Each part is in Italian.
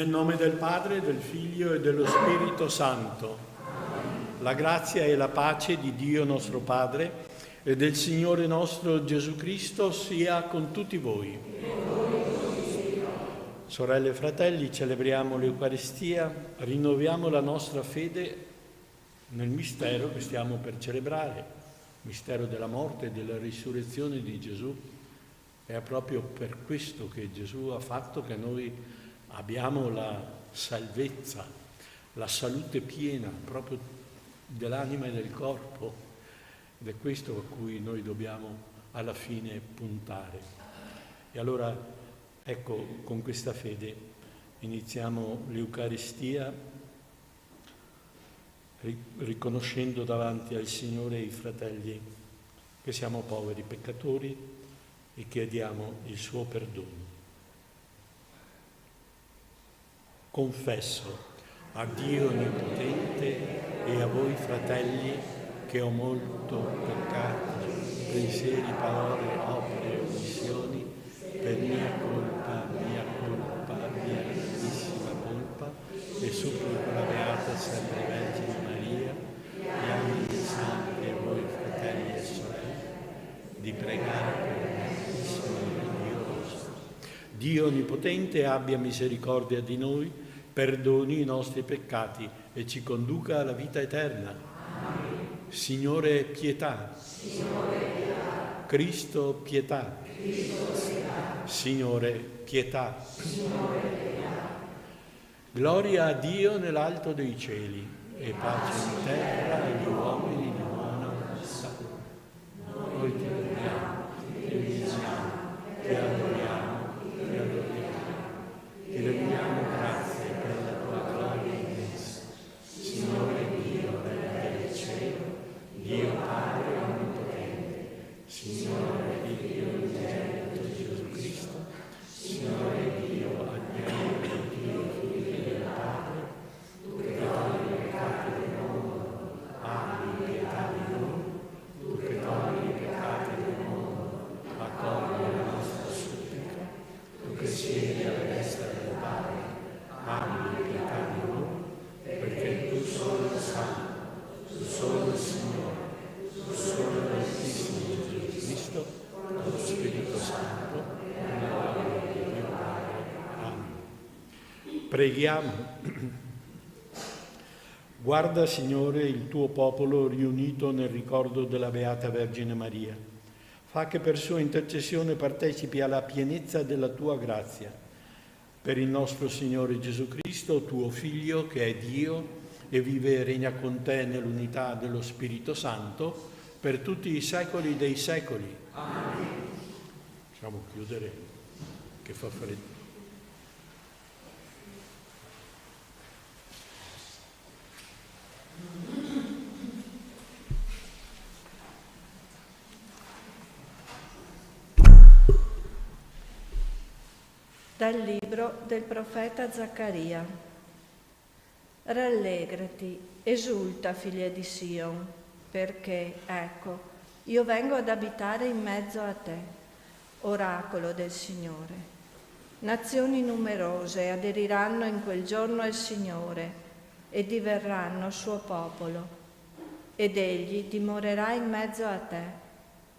Nel nome del Padre, del Figlio e dello Spirito Santo. La grazia e la pace di Dio nostro Padre e del Signore nostro Gesù Cristo sia con tutti voi. Sorelle e fratelli, celebriamo l'Eucaristia, rinnoviamo la nostra fede nel mistero che stiamo per celebrare, il mistero della morte e della risurrezione di Gesù. È proprio per questo che Gesù ha fatto che noi abbiamo la salvezza, la salute piena proprio dell'anima e del corpo, ed è questo a cui noi dobbiamo alla fine puntare. E allora, ecco, con questa fede iniziamo l'Eucaristia riconoscendo davanti al Signore e ai fratelli che siamo poveri peccatori e chiediamo il suo perdono. Confesso a Dio Onnipotente e a voi fratelli che ho molto peccato, pensieri, parole, opere e omissioni, per mia colpa, mia grandissima colpa, e supplico la Beata Sempre Vergine Maria, gli angeli e santi e voi fratelli e sorelle, di pregare per me. Dio Onnipotente abbia misericordia di noi, perdoni i nostri peccati e ci conduca alla vita eterna. Amen. Signore, pietà. Signore, pietà. Cristo, pietà. Cristo, pietà. Signore, pietà. Signore, pietà. Gloria a Dio nell'alto dei cieli e pace in terra agli uomini di buona volontà. Noi ti adoriamo, ti benediciamo, ti adoriamo. Ti rendiamo grazie per la tua gloria immensa, Signore Dio del cielo, Dio Padre Onnipotente, Signore Dio unigenito Gesù Cristo, Signore Dio agnello Dio Figlio del Padre, tu che togli i peccati del mondo, abbi pietà di noi, tu che togli i peccati del mondo, accogli la nostra supplica, tu che siedi alla destra del Padre, abbi pietà di noi, perché tu solo Santo, tu solo Signore, tu solo l'Altissimo Gesù Cristo, con lo Spirito Santo, nella gloria di Dio Padre. Amen. Preghiamo. Guarda, Signore, il tuo popolo riunito nel ricordo della Beata Vergine Maria. Fa che per sua intercessione partecipi alla pienezza della tua grazia. Per il nostro Signore Gesù Cristo, tuo Figlio, che è Dio e vive e regna con te nell'unità dello Spirito Santo, per tutti i secoli dei secoli. Amen. Possiamo chiudere, che fa freddo. Dal libro del profeta Zaccaria. Rallegrati, esulta, figlia di Sion, perché, ecco, io vengo ad abitare in mezzo a te, oracolo del Signore. Nazioni numerose aderiranno in quel giorno al Signore e diverranno suo popolo, ed egli dimorerà in mezzo a te,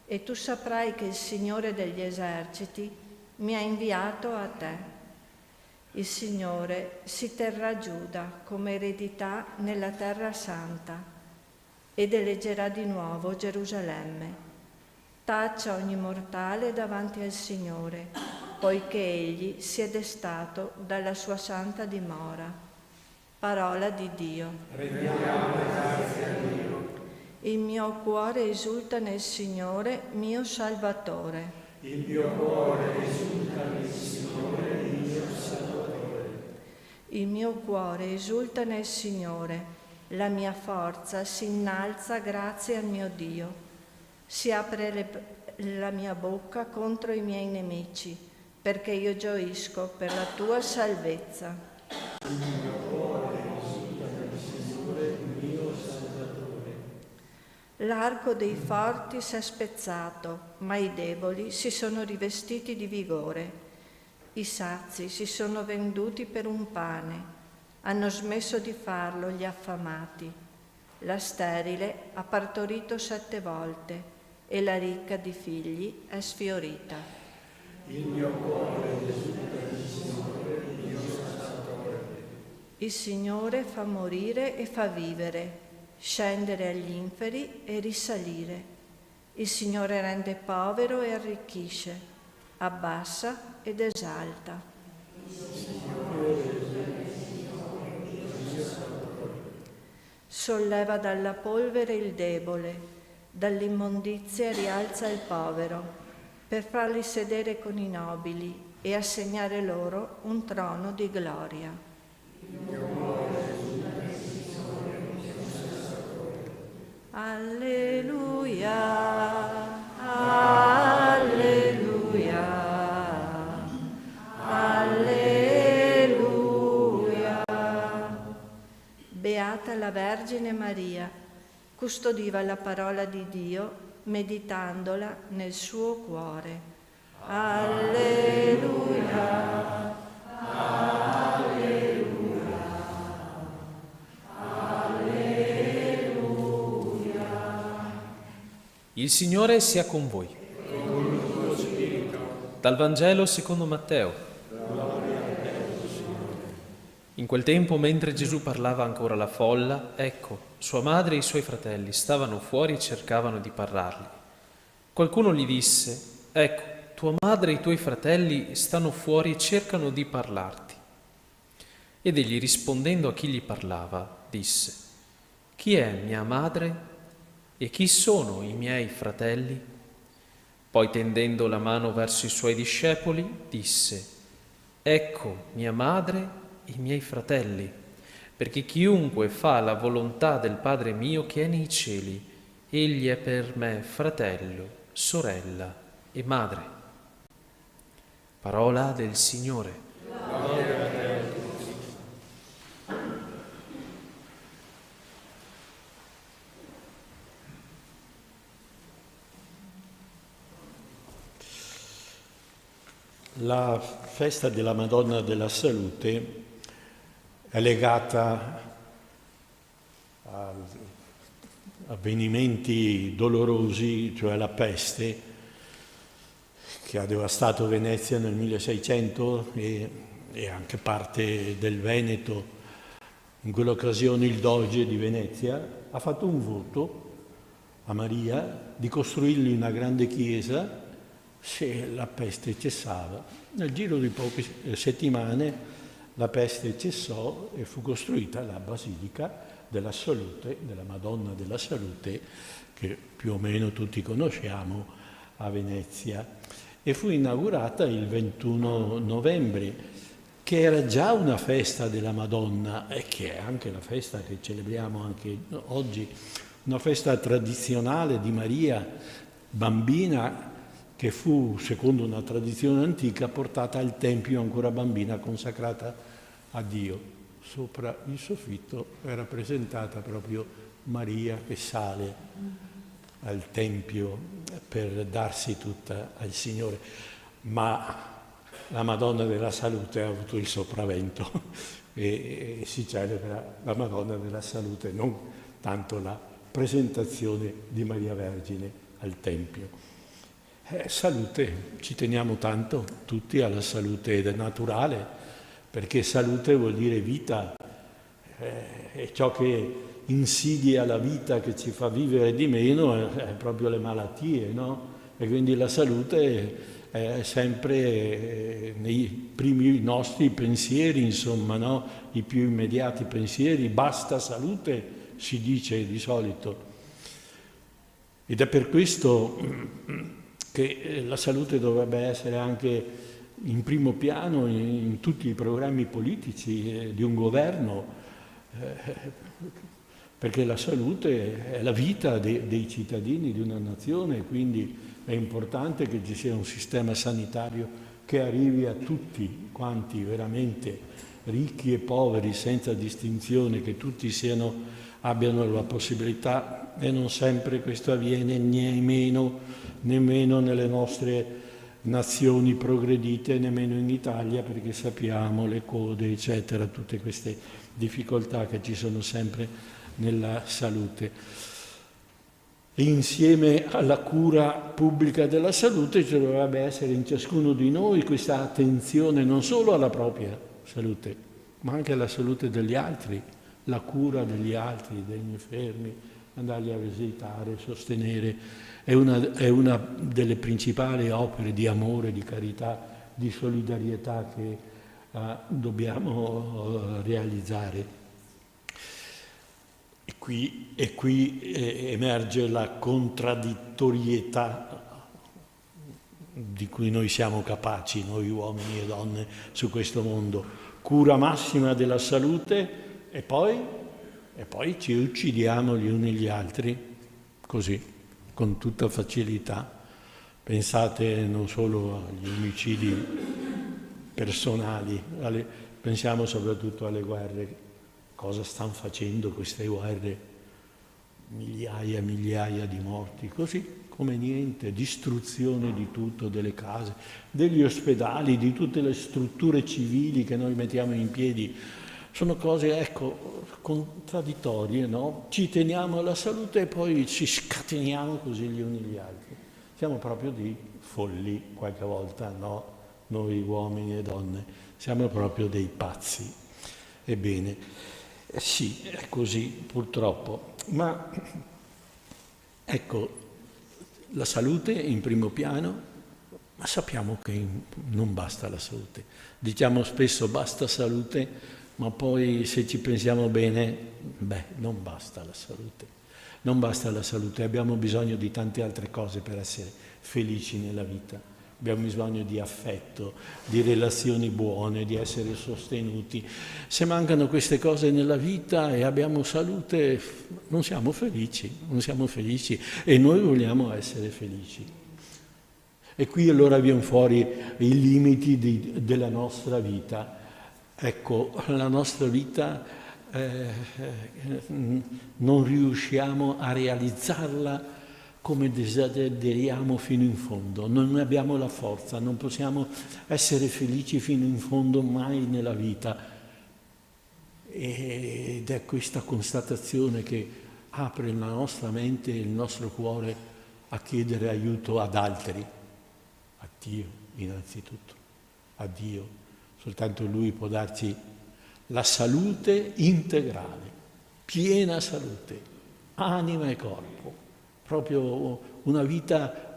e tu saprai che il Signore degli eserciti mi ha inviato a te. Il Signore si terrà Giuda come eredità nella terra santa ed eleggerà di nuovo Gerusalemme. Taccia ogni mortale davanti al Signore, poiché egli si è destato dalla sua santa dimora. Parola di Dio. Rendiamo grazie a Dio. Il mio cuore esulta nel Signore, mio Salvatore. Il mio cuore esulta nel Signore, mio Salvatore. Il mio cuore esulta nel Signore, la mia forza si innalza grazie al mio Dio. Si apre la mia bocca contro i miei nemici, perché io gioisco per la tua salvezza. Il mio cuore esulta nel Signore, mio Salvatore. L'arco dei forti si è spezzato, ma i deboli si sono rivestiti di vigore. I sazi si sono venduti per un pane, hanno smesso di farlo gli affamati. La sterile ha partorito 7 volte e la ricca di figli è sfiorita. Il mio cuore esulta nel Signore, mio Salvatore. Il Signore fa morire e fa vivere, scendere agli inferi e risalire. Il Signore rende povero e arricchisce, abbassa ed esalta. Solleva dalla polvere il debole, dall'immondizia rialza il povero, per farli sedere con i nobili e assegnare loro un trono di gloria. Alleluia, alleluia, alleluia. Beata la Vergine Maria, custodiva la parola di Dio meditandola nel suo cuore. Alleluia, alleluia, alleluia. Il Signore sia con voi. Dal Vangelo secondo Matteo. In quel tempo, mentre Gesù parlava ancora alla folla, ecco, sua madre e i suoi fratelli stavano fuori e cercavano di parlargli. Qualcuno gli disse: ecco, tua madre e i tuoi fratelli stanno fuori e cercano di parlarti. Ed egli, rispondendo a chi gli parlava, disse: chi è mia madre e chi sono i miei fratelli? Poi, tendendo la mano verso i suoi discepoli, disse: ecco mia madre e i miei fratelli, perché chiunque fa la volontà del Padre mio che è nei cieli, egli è per me fratello, sorella e madre. Parola del Signore. La festa della Madonna della Salute è legata a avvenimenti dolorosi, cioè la peste che ha devastato Venezia nel 1600 e anche parte del Veneto. In quell'occasione il Doge di Venezia ha fatto un voto a Maria di costruirgli una grande chiesa se la peste cessava. Nel giro di poche settimane la peste cessò e fu costruita la Basilica della Salute, della Madonna della Salute, che più o meno tutti conosciamo a Venezia. E fu inaugurata il 21 novembre, che era già una festa della Madonna e che è anche la festa che celebriamo anche oggi, una festa tradizionale di Maria, bambina, che fu, secondo una tradizione antica, portata al Tempio ancora bambina, consacrata a Dio. Sopra il soffitto è rappresentata proprio Maria che sale al Tempio per darsi tutta al Signore. Ma la Madonna della Salute ha avuto il sopravvento e si celebra la Madonna della Salute, non tanto la presentazione di Maria Vergine al Tempio. Salute, ci teniamo tanto tutti alla salute naturale, perché salute vuol dire vita, è ciò che insidia la vita, che ci fa vivere di meno, è proprio le malattie, no? E quindi la salute è sempre nei primi nostri pensieri, insomma, no? I più immediati pensieri, basta salute, si dice di solito. Ed è per questo che la salute dovrebbe essere anche in primo piano in tutti i programmi politici di un governo, perché la salute è la vita dei cittadini di una nazione, quindi è importante che ci sia un sistema sanitario che arrivi a tutti quanti, veramente ricchi e poveri, senza distinzione, che tutti abbiano la possibilità, e non sempre questo avviene nemmeno nelle nostre nazioni progredite, nemmeno in Italia, perché sappiamo le code, eccetera, tutte queste difficoltà che ci sono sempre nella salute. E insieme alla cura pubblica della salute ci dovrebbe essere in ciascuno di noi questa attenzione non solo alla propria salute, ma anche alla salute degli altri, la cura degli altri, degli infermi, andarli a visitare, sostenere. È una delle principali opere di amore, di carità, di solidarietà che dobbiamo realizzare. E qui emerge la contraddittorietà di cui noi siamo capaci, noi uomini e donne, su questo mondo. Cura massima della salute e poi ci uccidiamo gli uni gli altri, così, con tutta facilità. Pensate non solo agli omicidi personali, pensiamo soprattutto alle guerre. Cosa stanno facendo queste guerre? Migliaia e migliaia di morti, così come niente, distruzione di tutto, delle case, degli ospedali, di tutte le strutture civili che noi mettiamo in piedi. Sono cose, ecco, contraddittorie, no? Ci teniamo alla salute e poi ci scateniamo così gli uni gli altri. Siamo proprio dei folli qualche volta, no? Noi uomini e donne siamo proprio dei pazzi. Ebbene, sì, è così purtroppo. Ma ecco, la salute in primo piano, ma sappiamo che non basta la salute. Diciamo spesso basta salute, ma poi se ci pensiamo bene, non basta la salute. Non basta la salute, abbiamo bisogno di tante altre cose per essere felici nella vita. Abbiamo bisogno di affetto, di relazioni buone, di essere sostenuti. Se mancano queste cose nella vita e abbiamo salute, non siamo felici e noi vogliamo essere felici. E qui allora viene fuori i limiti della nostra vita. Ecco, la nostra vita non riusciamo a realizzarla come desideriamo fino in fondo. Non abbiamo la forza, non possiamo essere felici fino in fondo mai nella vita. Ed è questa constatazione che apre la nostra mente e il nostro cuore a chiedere aiuto ad altri, a Dio innanzitutto, a Dio. Soltanto Lui può darci la salute integrale, piena salute, anima e corpo, proprio una vita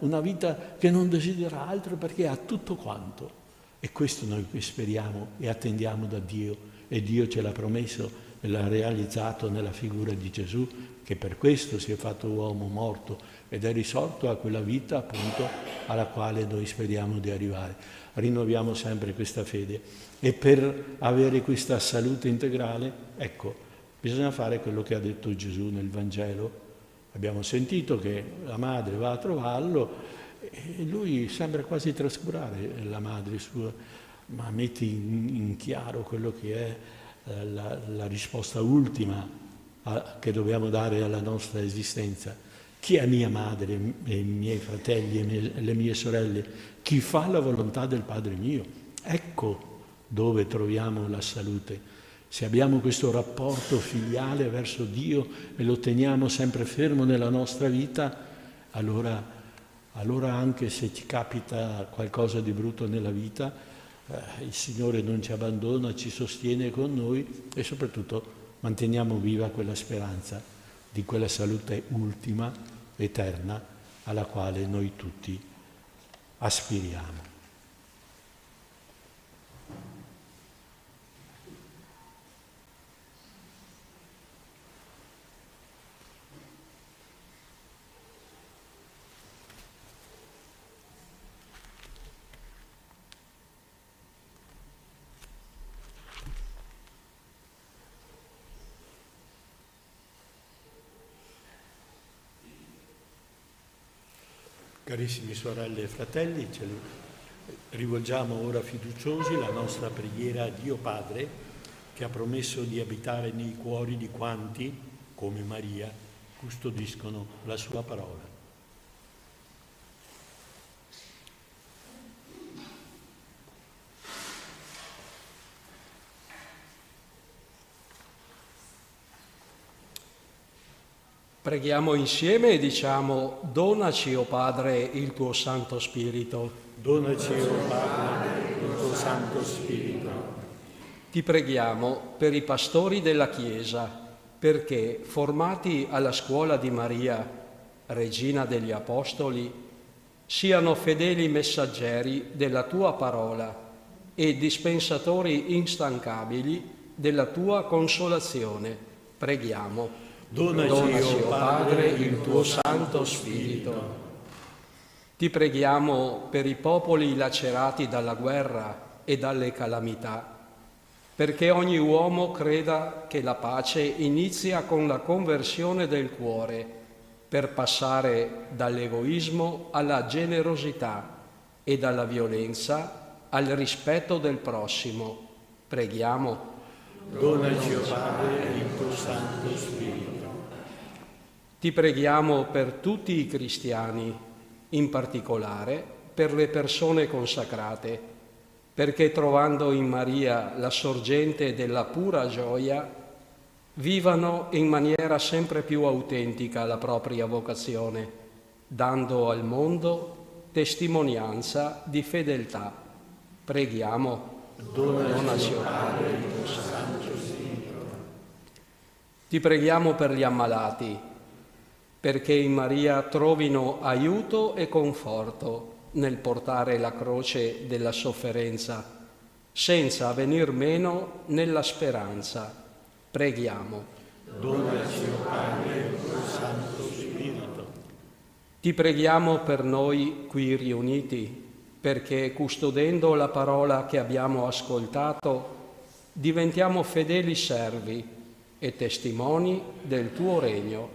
che non desidera altro perché ha tutto quanto. E questo noi speriamo e attendiamo da Dio, e Dio ce l'ha promesso e l'ha realizzato nella figura di Gesù, che per questo si è fatto uomo morto ed è risorto a quella vita appunto alla quale noi speriamo di arrivare. Rinnoviamo sempre questa fede e per avere questa salute integrale, ecco, bisogna fare quello che ha detto Gesù nel Vangelo. Abbiamo sentito che la madre va a trovarlo e lui sembra quasi trascurare la madre sua, ma mette in chiaro quello che è la risposta ultima che dobbiamo dare alla nostra esistenza. Chi è mia madre e i miei fratelli e le mie sorelle? Chi fa la volontà del Padre mio? Ecco dove troviamo la salute. Se abbiamo questo rapporto filiale verso Dio e lo teniamo sempre fermo nella nostra vita, allora anche se ci capita qualcosa di brutto nella vita, il Signore non ci abbandona, ci sostiene con noi e soprattutto manteniamo viva quella speranza di quella salute ultima, eterna, alla quale noi tutti aspiriamo. Carissimi sorelle e fratelli, ce li rivolgiamo ora fiduciosi la nostra preghiera a Dio Padre, che ha promesso di abitare nei cuori di quanti, come Maria, custodiscono la sua parola. Preghiamo insieme e diciamo: donaci, o Padre, il tuo Santo Spirito. Donaci, o Padre, il tuo Santo Spirito. Ti preghiamo per i pastori della Chiesa, perché, formati alla scuola di Maria, Regina degli Apostoli, siano fedeli messaggeri della tua parola e dispensatori instancabili della tua consolazione. Preghiamo. Donaci, o Padre, il tuo Santo Spirito. Ti preghiamo per i popoli lacerati dalla guerra e dalle calamità, perché ogni uomo creda che la pace inizia con la conversione del cuore, per passare dall'egoismo alla generosità e dalla violenza al rispetto del prossimo. Preghiamo. Donaci, o Padre, il tuo Santo Spirito. Ti preghiamo per tutti i cristiani, in particolare per le persone consacrate, perché trovando in Maria la sorgente della pura gioia, vivano in maniera sempre più autentica la propria vocazione, dando al mondo testimonianza di fedeltà. Preghiamo. Donaci, o Padre, il tuo Santo Spirito. Ti preghiamo per gli ammalati, perché in Maria trovino aiuto e conforto nel portare la croce della sofferenza, senza venir meno nella speranza. Preghiamo. Donaci, o Padre, il tuo Santo Spirito. Ti preghiamo per noi qui riuniti, perché custodendo la parola che abbiamo ascoltato, diventiamo fedeli servi e testimoni del tuo regno.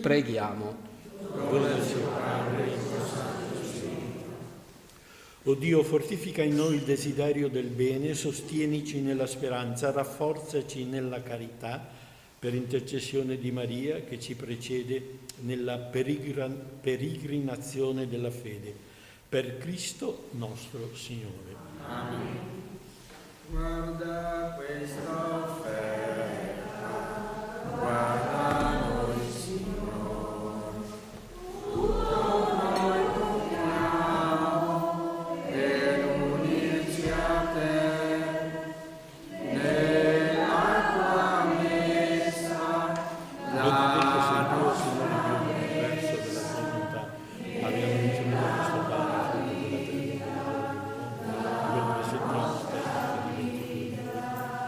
Preghiamo. Donaci, o Padre, il tuo Santo Spirito. O Dio, fortifica in noi il desiderio del bene, sostienici nella speranza, rafforzaci nella carità, per intercessione di Maria che ci precede nella peregrinazione della fede. Per Cristo nostro Signore. Amen. Guarda questa offerta, guarda noi, Signore. Tutto noi compiamo per unirci a te nella tua messa. Benedetto sei tu, Signore Dio dell'universo, della tua volontà. Abbiamo ricevuto questo pane, frutto della terra dell'uomo, quello che sentiamo spetta che diventi più di noi, ci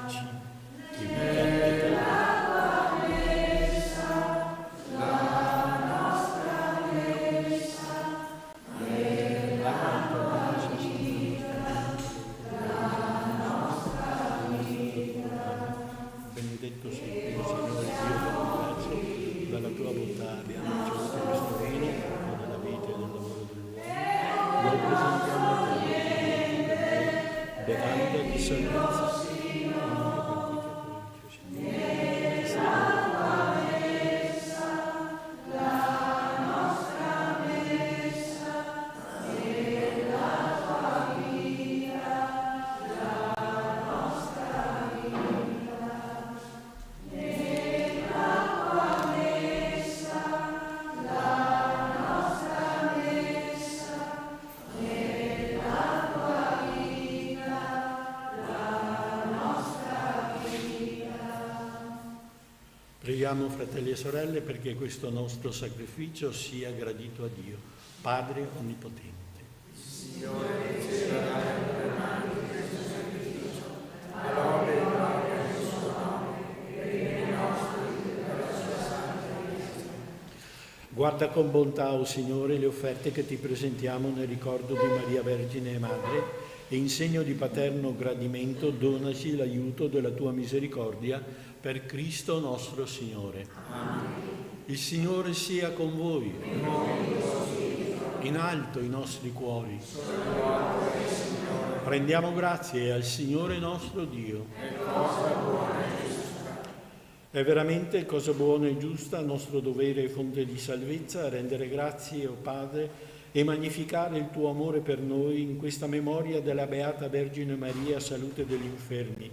benedetto sei tu, Signore Dio dell'universo, dalla tua bontà abbiamo ricevuto questo vino, frutto della vita e del lavoro dell'uomo. Lo presentiamo a te, bevanda di salvezza. Preghiamo, fratelli e sorelle, perché questo nostro sacrificio sia gradito a Dio, Padre Onnipotente. Signore, riceverà per mani questo sacrificio, a lode e gloria del suo nome, per i beni nostri e per la sua santa Chiesa. Guarda con bontà, o Signore, le offerte che ti presentiamo nel ricordo di Maria Vergine e Madre, e in segno di paterno gradimento donaci l'aiuto della tua misericordia per Cristo nostro Signore. Amen. Il Signore sia con voi. In alto i nostri cuori. Rendiamo grazie al Signore nostro Dio. È veramente cosa buona e giusta, nostro dovere e fonte di salvezza, rendere grazie, o Padre, e magnificare il tuo amore per noi in questa memoria della Beata Vergine Maria, salute degli infermi.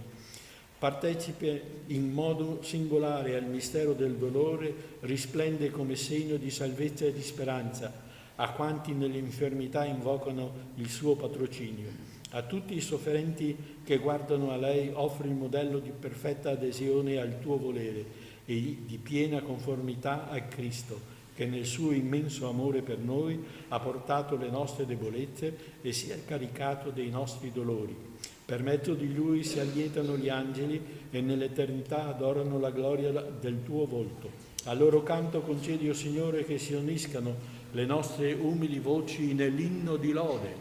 Partecipe in modo singolare al mistero del dolore, risplende come segno di salvezza e di speranza a quanti nell'infermità invocano il suo patrocinio. A tutti i sofferenti che guardano a lei offri il modello di perfetta adesione al tuo volere e di piena conformità a Cristo, che nel suo immenso amore per noi ha portato le nostre debolezze e si è caricato dei nostri dolori. Per mezzo di Lui si allietano gli angeli e nell'eternità adorano la gloria del tuo volto. Al loro canto concedi, o Signore, che si uniscano le nostre umili voci nell'inno di lode.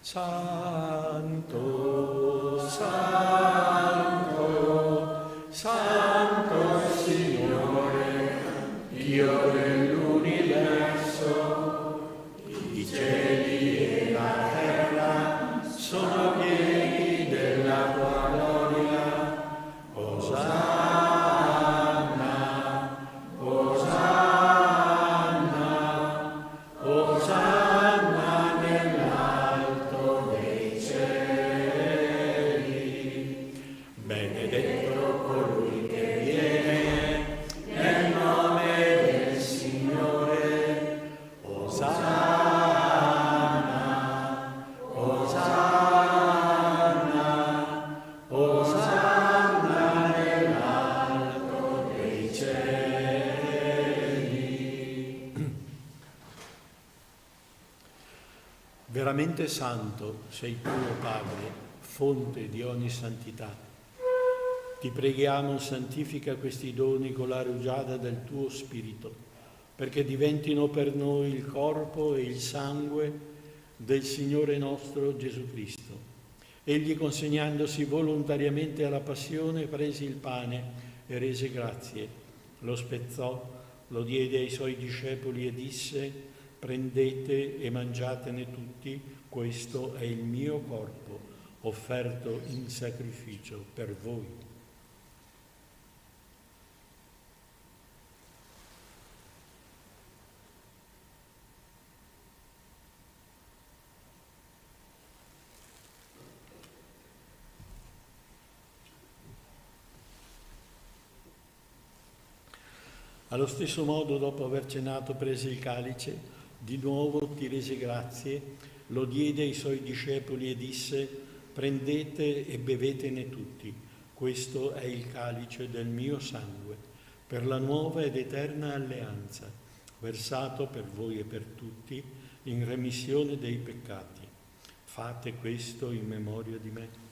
Santo, Santo, Santo Signore, Dio dell'universo, i cieli e la terra sono pieni della tua gloria. Osanna, Osanna, Osanna nell'alto dei cieli. Benedetto colui che viene nel nome del Signore. Osanna, Osanna, Osanna nell'alto dei cieli. Veramente santo sei tu, o Padre, fonte di ogni santità. Ti preghiamo, santifica questi doni con la rugiada del tuo Spirito, perché diventino per noi il corpo e il sangue del Signore nostro Gesù Cristo. Egli, consegnandosi volontariamente alla passione, prese il pane e rese grazie, lo spezzò, lo diede ai suoi discepoli e disse: prendete e mangiatene tutti, questo è il mio corpo, offerto in sacrificio per voi. Allo stesso modo, dopo aver cenato, prese il calice, di nuovo ti rese grazie, lo diede ai suoi discepoli e disse: prendete e bevetene tutti, questo è il calice del mio sangue, per la nuova ed eterna alleanza, versato per voi e per tutti in remissione dei peccati. Fate questo in memoria di me.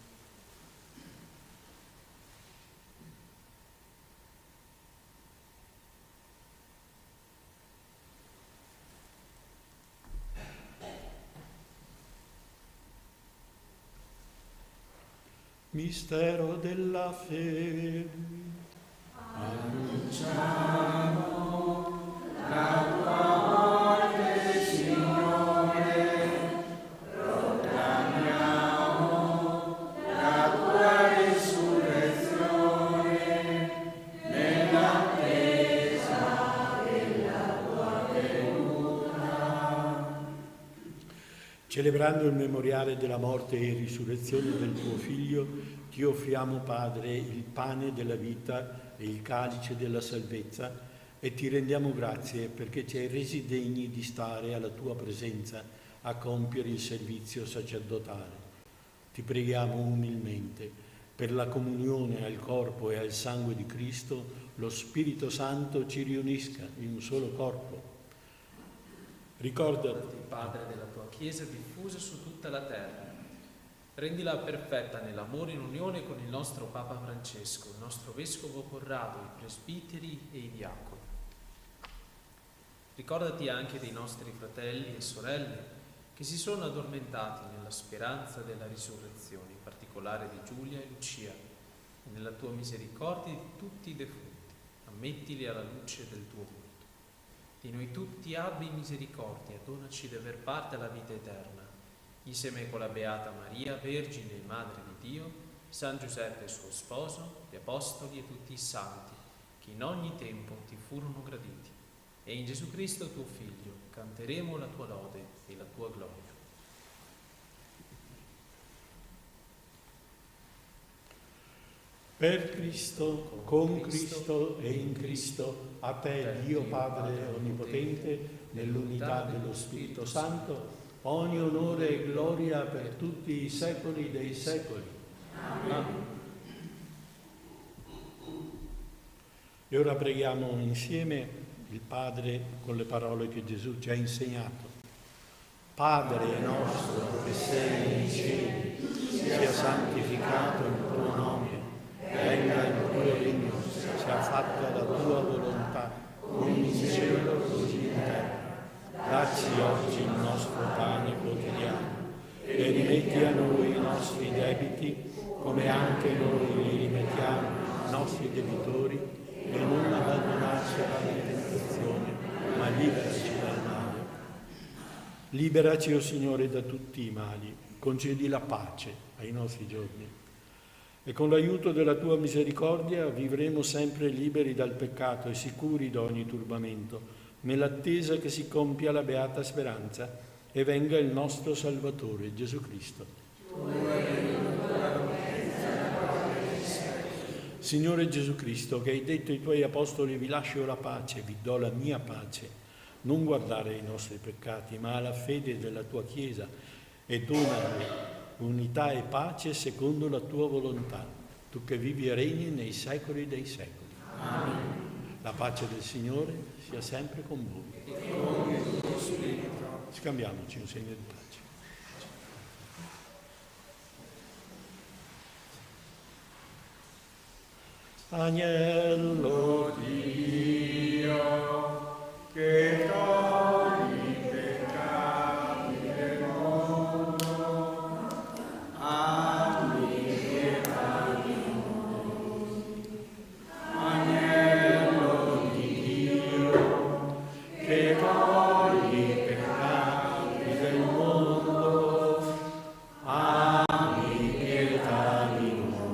Mistero della fede. Annunciamo la tua morte, Signore, proclamiamo la tua risurrezione nell'attesa della tua venuta. Celebrando il memoriale della morte e risurrezione del tuo Figlio, ti offriamo, Padre, il pane della vita e il calice della salvezza, e ti rendiamo grazie perché ci hai resi degni di stare alla tua presenza a compiere il servizio sacerdotale. Ti preghiamo umilmente per la comunione al corpo e al sangue di Cristo, lo Spirito Santo ci riunisca in un solo corpo. Ricordati, Padre, della tua Chiesa diffusa su tutta la terra. Rendila perfetta nell'amore in unione con il nostro Papa Francesco, il nostro Vescovo Corrado, i presbiteri e i diaconi. Ricordati anche dei nostri fratelli e sorelle che si sono addormentati nella speranza della risurrezione, in particolare di Giulia e Lucia, e nella tua misericordia di tutti i defunti. Ammettili alla luce del tuo volto. Di noi tutti abbi misericordia, donaci di aver parte alla vita eterna. Insieme con la Beata Maria, Vergine e Madre di Dio, San Giuseppe suo sposo, gli Apostoli e tutti i santi, che in ogni tempo ti furono graditi. E in Gesù Cristo tuo Figlio canteremo la tua lode e la tua gloria. Per Cristo, con Cristo e in Cristo, a te, Dio Padre Onnipotente, nell'unità dello Spirito Santo, ogni onore e gloria per tutti i secoli dei secoli. Amen. E ora preghiamo insieme il Padre con le parole che Gesù ci ha insegnato. Padre nostro che sei nei cieli, sia santificato il tuo nome, venga il tuo regno, sia fatta la tua volontà, come in cielo così in terra. Dacci oggi il nostro pane quotidiano e rimetti a noi i nostri debiti, come anche noi li rimettiamo ai nostri debitori, e non abbandonarci alla tentazione, ma liberaci dal male. Liberaci, o Signore, da tutti i mali, concedi la pace ai nostri giorni. E con l'aiuto della tua misericordia vivremo sempre liberi dal peccato e sicuri da ogni turbamento, nell'attesa che si compia la beata speranza e venga il nostro Salvatore, Gesù Cristo. Signore Gesù Cristo, che hai detto ai tuoi apostoli: vi lascio la pace, vi do la mia pace, non guardare ai nostri peccati, ma alla fede della tua Chiesa, e donale unità e pace secondo la tua volontà, tu che vivi e regni nei secoli dei secoli. Amen. La pace del Signore sia sempre con voi. E con il tuo spirito. Scambiamoci un segno di pace. Agnello di Dio, che togli i peccati del mondo, abbi pietà di noi. Agnello di Dio, che togli i peccati del mondo, abbi pietà di noi.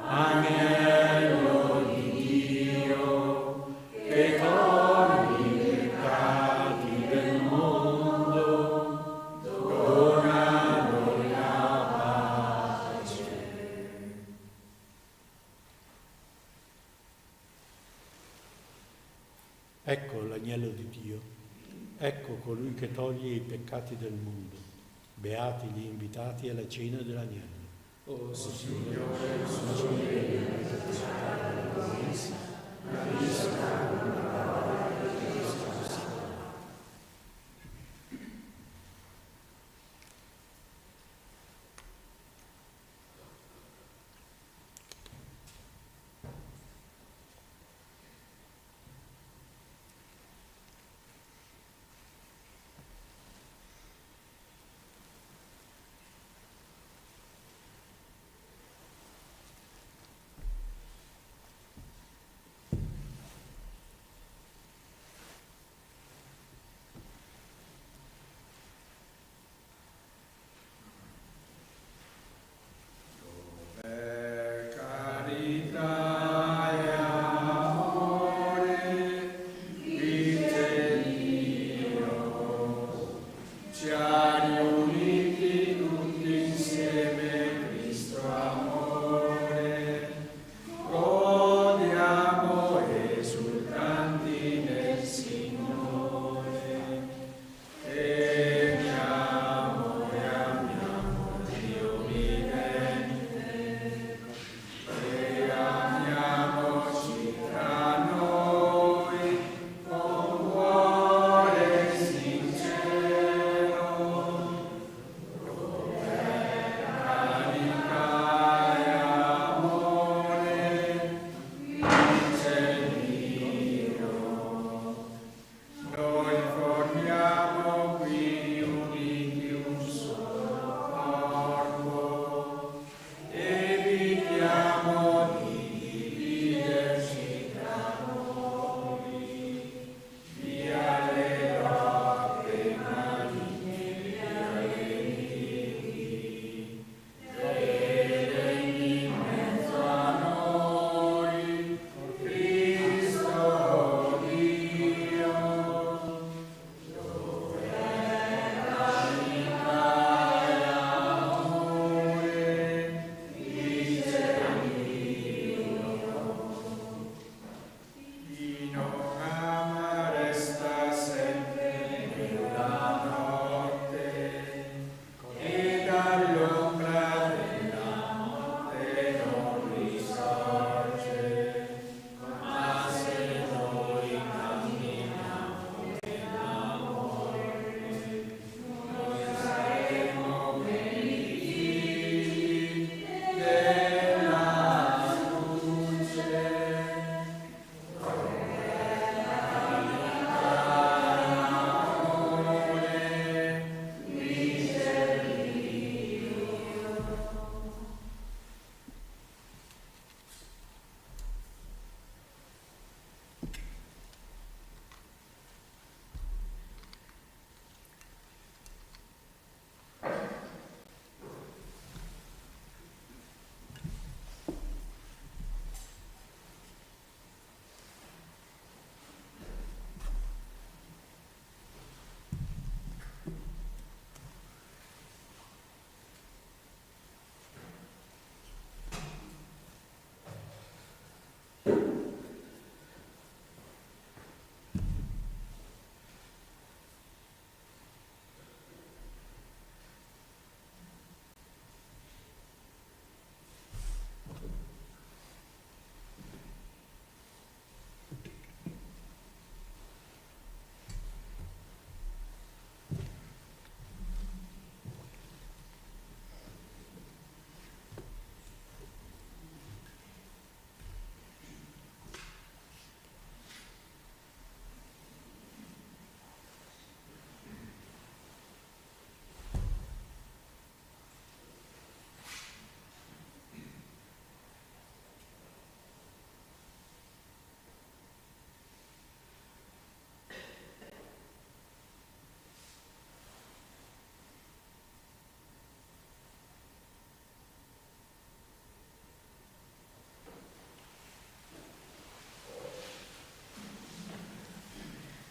Agnello di Dio, che togli i peccati del mondo, dona noi la pace. Ecco l'agnello di Dio, ecco colui che toglie i peccati del mondo. Beati gli invitati alla cena dell'agnello. O Signore, sono io di accettare la promessa, ma visca una parola che ti sposi.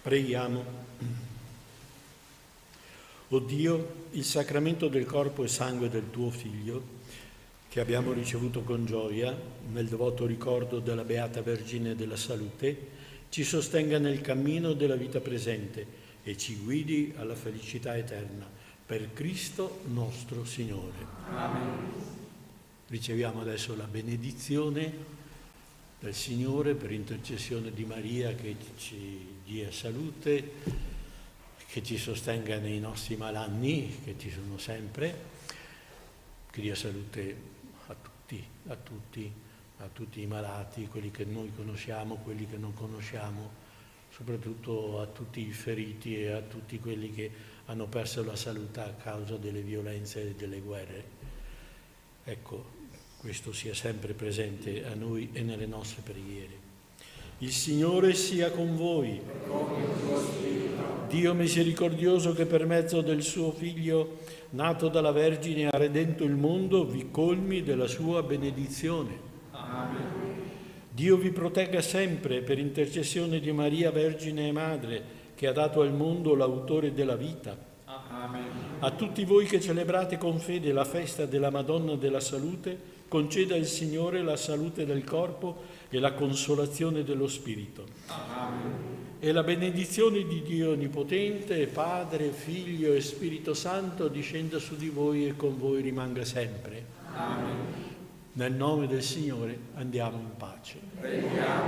Preghiamo. O Dio, il sacramento del corpo e sangue del tuo Figlio, che abbiamo ricevuto con gioia nel devoto ricordo della Beata Vergine della Salute, ci sostenga nel cammino della vita presente e ci guidi alla felicità eterna. Per Cristo nostro Signore. Amen. Riceviamo adesso la benedizione del Signore per intercessione di Maria, che ci dia salute, che ci sostenga nei nostri malanni, che ci sono sempre, che dia salute a tutti i malati, quelli che noi conosciamo, quelli che non conosciamo, soprattutto a tutti i feriti e a tutti quelli che hanno perso la salute a causa delle violenze e delle guerre. Ecco, questo sia sempre presente a noi e nelle nostre preghiere. Il Signore sia con voi. Dio misericordioso, che per mezzo del suo Figlio, nato dalla Vergine, ha redento il mondo, vi colmi della sua benedizione. Amen. Dio vi protegga sempre per intercessione di Maria, Vergine e Madre, che ha dato al mondo l'autore della vita. Amen. A tutti voi che celebrate con fede la festa della Madonna della Salute, conceda il Signore la salute del corpo e la consolazione dello spirito. Amen. E la benedizione di Dio Onnipotente, Padre, Figlio e Spirito Santo, discenda su di voi e con voi rimanga sempre. Amen. Nel nome del Signore andiamo in pace. Preghiamo.